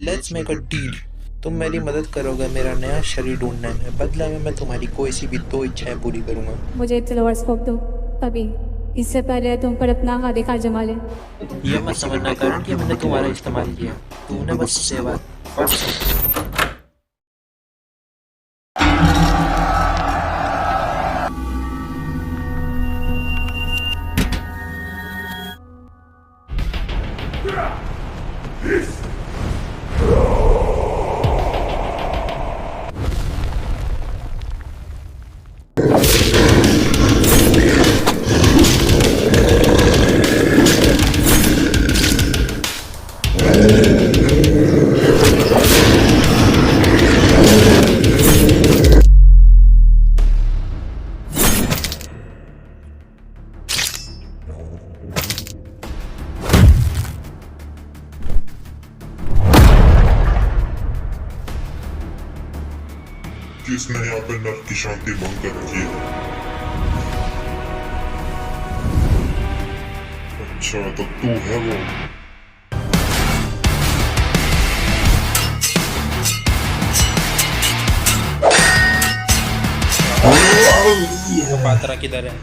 Let's make a deal. तुम मेरी मदद करोगे मेरा नया शरीर ढूंढने में, बदले में मैं तुम्हारी कोई सी भी दो इच्छाएं पूरी करूंगा। मुझे फ्लावर स्कोप दो अभी, इससे पहले तुम पर अपना अधिकार जमा ले। ये मत समझना करण कि मैंने तुम्हारा इस्तेमाल किया, तूने बस सेवा फर्स्ट। किसने यहाँ पे नर्क की शांति भंग कर रखी है? अच्छा तो तू है वो। पात्रा किधर है?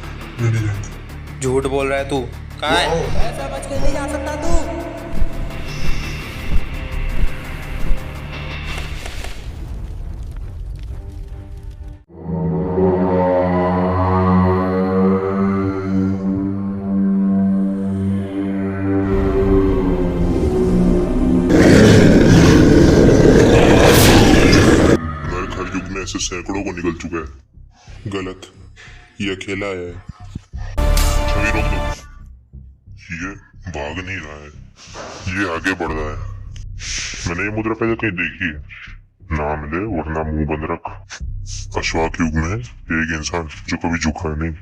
मैं नहीं जानता। झूठ बोल रहा है तू, कहाँ है? ऐसा बच के नहीं जा सकता तू। नर्क हर युग में ऐसे सैकड़ों को निकल चुका है। गलत, ये अकेला है। छवि रोक दो। ये भाग नहीं रहा है, ये आगे बढ़ रहा है। मैंने ये मुद्रा पहले कहीं देखी है। नाम ले वरना मुंह बंद रख। अशोक युग में एक इंसान जो कभी झुका नहीं।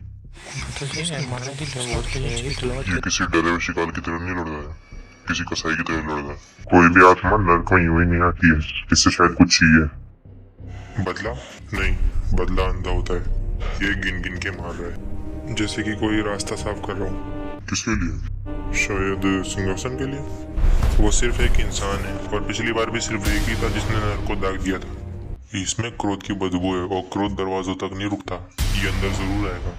ये किसी डरे हुए शिकार की तरह नहीं लड़ रहा है, किसी कसाई की तरह लड़ रहा है। कोई भी आत्मा नर्क में यूं ही नहीं आती है, इससे शायद कुछ चाहिए। बदला नहीं, बदला अंधा होता है। ये गिन गिन के मार रहा है, जैसे कि कोई रास्ता साफ कर रहा हूँ। किसके लिए? शायद सिंहासन के लिए। वो सिर्फ एक इंसान है, और पिछली बार भी सिर्फ एक ही था जिसने नर्क को दाग दिया था। इसमें क्रोध की बदबू है, और क्रोध दरवाजों तक नहीं रुकता, ये अंदर जरूर आएगा।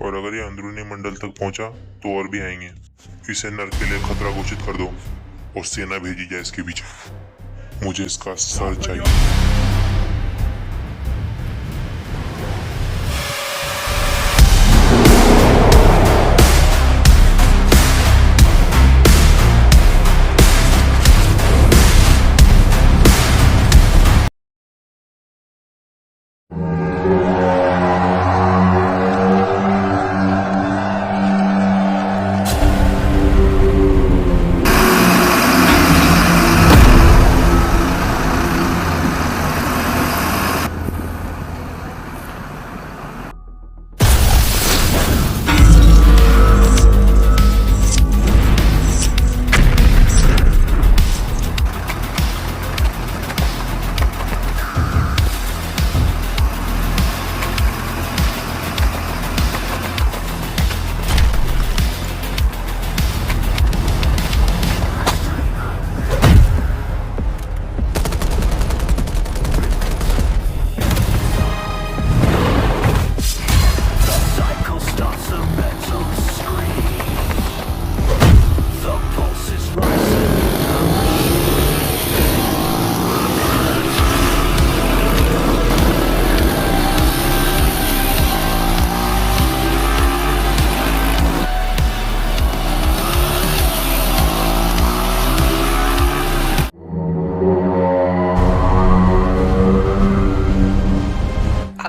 और अगर ये अंदरूनी मंडल तक पहुंचा तो और भी आएंगे। इसे नर्क के लिए खतरा घोषित कर दो और सेना भेजी जाए इसके पीछे। मुझे इसका सर चाहिए।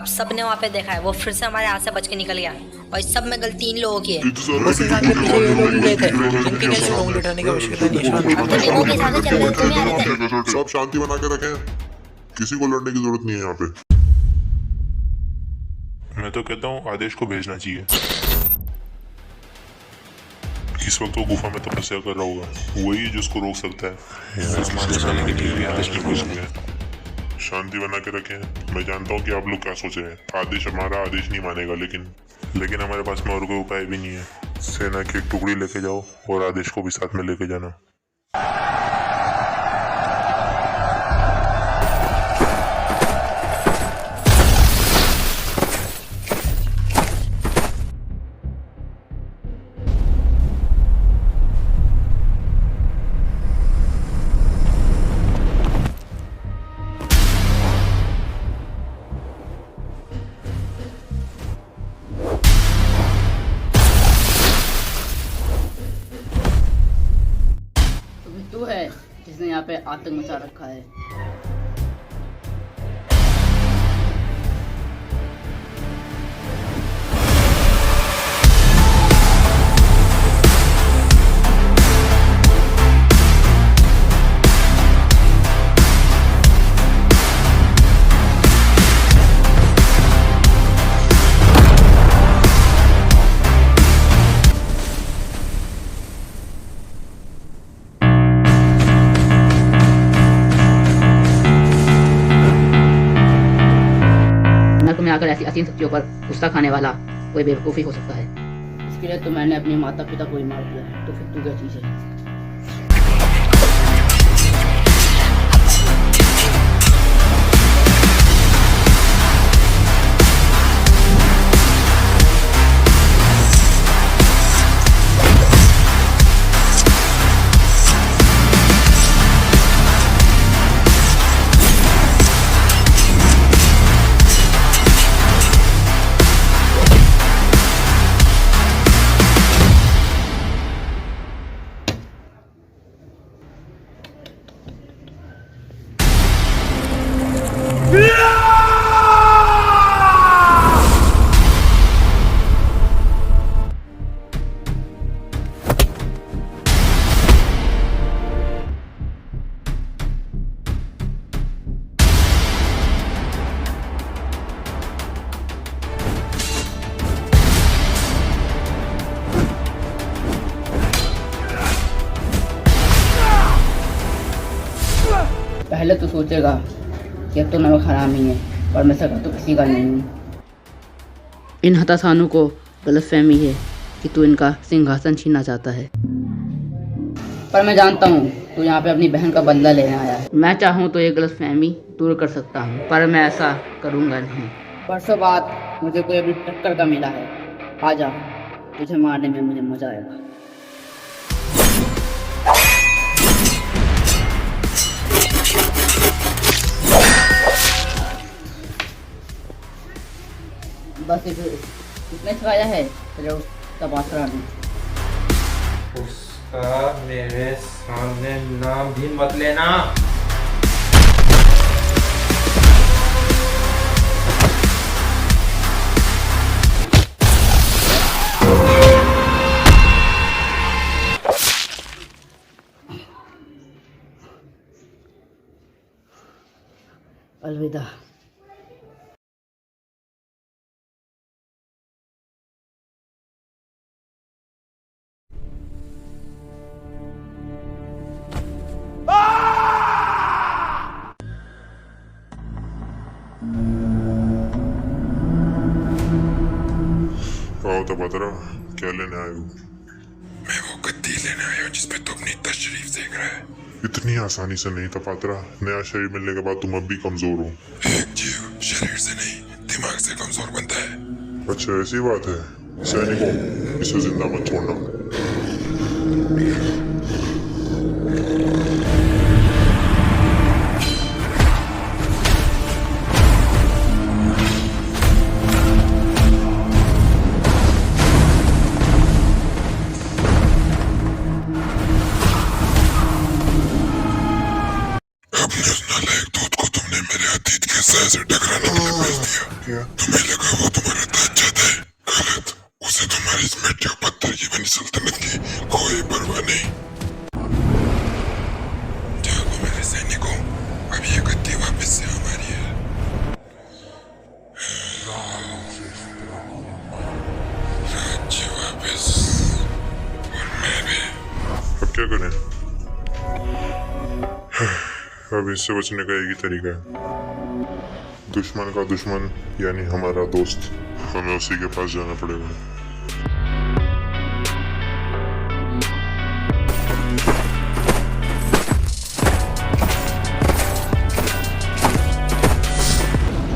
सबने वहाँ पे देखा है, वो फिर से हमारे हाथ से बच के निकल गया। और इस सब में गलती इन लोगों की है। उस इंसान के पीछे ये लोग ही गए थे, इनके कैसे लोग उठाने की आवश्यकता नहीं है। अब तो टीमों के साथ चल रहे तुम ही आ रहे थे। सब शांति बना के रखें, किसी को लड़ने की जरूरत नहीं है यहाँ पे। मैं तो कहता हूँ आदेश को भेजना चाहिए। इस वक्त वो गुफा में तपस्या कर रहा होगा, वही जिसको रोक सकता है। शांति बना के रखें। मैं जानता हूँ कि आप लोग क्या सोच रहे हैं। आदेश हमारा आदेश नहीं मानेगा, लेकिन हमारे पास में और कोई उपाय भी नहीं है। सेना की एक टुकड़ी लेके जाओ और आदेश को भी साथ में लेके जाना। आतंक मचा रखा है। नर्क में आकर ऐसी असीम शक्तियों पर गुस्सा खाने वाला कोई बेवकूफ़ी हो सकता है। इसके लिए तो मैंने अपने माता पिता को ही मार दिया है, तो फिर तू क्या चीज़ है? पहले तो सोचेगा कि अब तो नमक हराम ही है, पर मैं सका तो किसी का नहीं हूँ। इन हताशानों को गलतफहमी है कि तू इनका सिंहासन छीनना चाहता है, पर मैं जानता हूँ तू यहाँ पे अपनी बहन का बदला लेने आया है। मैं चाहूँ तो ये गलतफहमी दूर कर सकता हूँ, पर मैं ऐसा करूँगा नहीं। परसों बाद मुझे कोई अभी टक्कर का मिला है, आजा, तुझे मारने में मुझे मजा आएगा। बस इतने छाया है, चलो उसका बात करा दूँ। उसका मेरे सामने नाम भी मत लेना। अलविदा। आओ तपतरा, क्या लेने आए हो? मैं वो गद्दी लेने आया हूँ जिसपे तू अपनी तशरीफ देख रहा है। इतनी आसानी से नहीं तपतरा, नया शरीर मिलने के बाद तुम अब भी कमजोर हो। एक जीव शरीर से नहीं दिमाग से कमजोर बनता है। अच्छा ऐसी बात है। सैनिकों, इसे जिंदा मत छोड़ना। अपने उस नालायक दूत को तुमने मेरे अतीत के सह से टकराने के लिए भेज दिया। तुम्हें लगा वो तुम्हारा ताज्जुद है, गलत। उसे तुम्हारी इस मिट्टी और पत्थर की बनी सल्तनत की कोई परवाह नहीं। जागो मेरे सैनिकों, अब ये गद्दी वापस से हमारी है। राज्य वापस, और मैं भी। अब क्या करें? अब इससे बचने का एक ही तरीका है। दुश्मन का दुश्मन यानी हमारा दोस्त, हमें उसी के पास जाना पड़ेगा।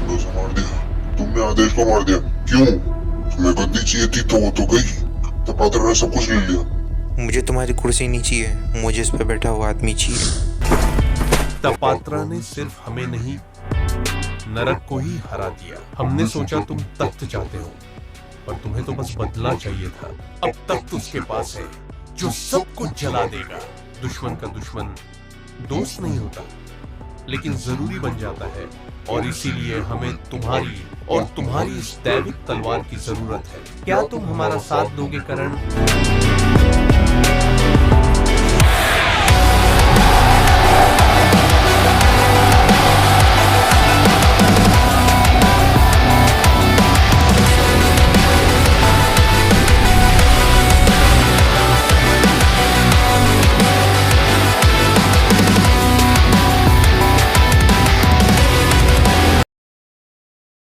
उसे मार दिया, तुमने आदेश को मार दिया। क्यों? तुम्हें गद्दी चाहिए थी तो वो तो गई। तपतरा ने सब कुछ ले लिया। मुझे तुम्हारी कुर्सी नहीं चाहिए, मुझे इस पे बैठा हुआ आदमी चाहिए। तपतरा ने सिर्फ हमें नहीं, नरक को ही हरा दिया। हमने सोचा तुम तख्त चाहते हो, पर तुम्हें तो बस बदला चाहिए था। अब तख्त उसके पास है जो सब कुछ जला देगा। दुश्मन का दुश्मन दोस्त नहीं होता, लेकिन जरूरी बन जाता है। और इसीलिए हमें तुम्हारी और तुम्हारी इस दैविक तलवार की जरूरत है। क्या तुम हमारा साथ दोगे करण?